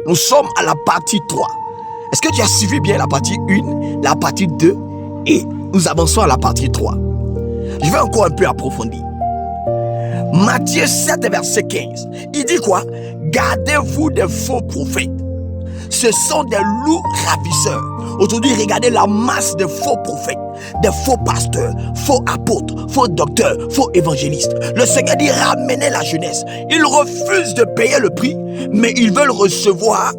Nous sommes à la partie 3. Est-ce que tu as suivi bien la partie 1, la partie 2 et nous avançons à la partie 3. Je vais encore un peu approfondir. Matthieu 7, verset 15. Il dit quoi? Gardez-vous des faux prophètes. Ce sont des loups ravisseurs. Aujourd'hui, regardez la masse de faux prophètes, des faux pasteurs, faux apôtres, faux docteurs, faux évangélistes. Le Seigneur dit ramenez la jeunesse. Ils refusent de payer le prix, mais ils veulent recevoir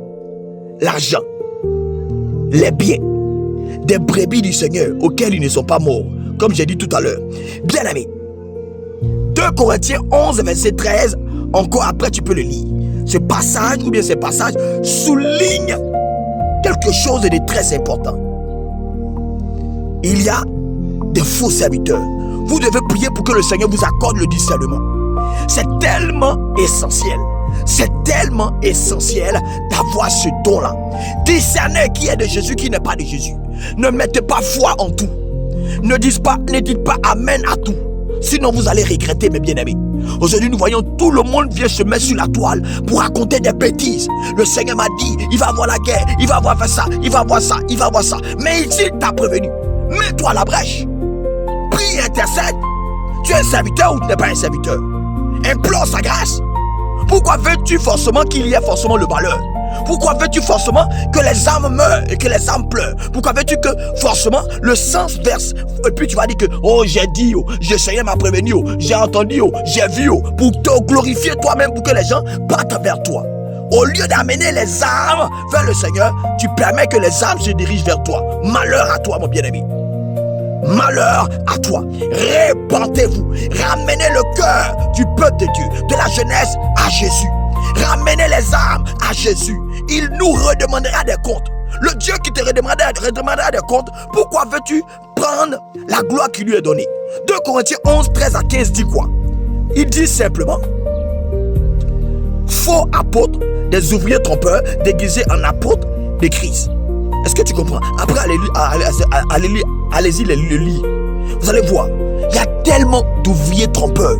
l'argent, les biens, des brebis du Seigneur auxquels ils ne sont pas morts, comme j'ai dit tout à l'heure. Bien aimé, 2 Corinthiens 11, verset 13, encore après tu peux le lire. Ce passage ou bien ces passages soulignent quelque chose de très important. Il y a des faux serviteurs. Vous devez prier pour que le Seigneur vous accorde le discernement. C'est tellement essentiel. C'est tellement essentiel d'avoir ce don-là. Discernez qui est de Jésus, qui n'est pas de Jésus. Ne mettez pas foi en tout. Ne dites pas amen à tout. Sinon vous allez regretter, mes bien-aimés. Aujourd'hui nous voyons tout le monde vient se mettre sur la toile pour raconter des bêtises. Le Seigneur m'a dit, il va avoir la guerre, il va avoir fait ça, il va avoir ça, il va avoir ça. Mais ici il t'a prévenu. Mets-toi à la brèche. Prie, intercède. Tu es un serviteur ou tu n'es pas un serviteur? Implore sa grâce. Pourquoi veux-tu forcément qu'il y ait forcément le malheur? Pourquoi veux-tu forcément que les âmes meurent et que les âmes pleurent? Pourquoi veux-tu que forcément le sang verse? Et puis tu vas dire que oh j'ai dit, oh, le Seigneur m'a prévenu, oh, j'ai entendu, oh, j'ai vu, oh, pour te glorifier toi-même, pour que les gens partent vers toi. Au lieu d'amener les âmes vers le Seigneur, tu permets que les âmes se dirigent vers toi. Malheur à toi, mon bien-aimé. Malheur à toi. Répentez-vous. Ramenez le cœur du peuple de Dieu, de la jeunesse à Jésus. Ramenez les âmes à Jésus. Il nous redemandera des comptes. Le Dieu qui te redemandera des comptes, pourquoi veux-tu prendre la gloire qui lui est donnée? 2 Corinthiens 11, 13 à 15 dit quoi? Il dit simplement: faux apôtres, des ouvriers trompeurs déguisés en apôtres de Christ. Est-ce que tu comprends? Après, allez-y le lire. Vous allez voir, il y a tellement d'ouvriers trompeurs.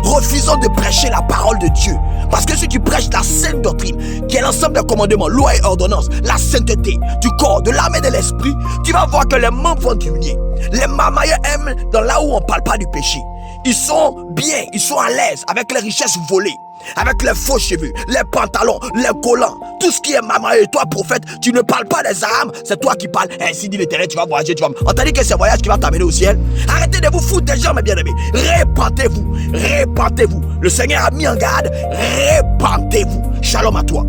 Refusons de prêcher la parole de Dieu. Parce que si tu prêches la sainte doctrine, qui est l'ensemble des commandements, lois et ordonnances, la sainteté du corps, de l'âme et de l'esprit, tu vas voir que les membres vont diminuer. Les mamailleurs aiment dans là où on ne parle pas du péché. Ils sont bien, ils sont à l'aise avec les richesses volées, avec les faux cheveux, les pantalons, les collants, tout ce qui est mamailleux. Toi prophète, tu ne parles pas des âmes, c'est toi qui parles. Ainsi dit l'Éternel, tu vas voyager, on t'a dit que c'est un voyage qui va t'amener au ciel. Arrêtez de vous foutre des gens, mes bien-aimés. Répentez-vous, répentez-vous. Le Seigneur a mis en garde, répentez-vous. Shalom à toi.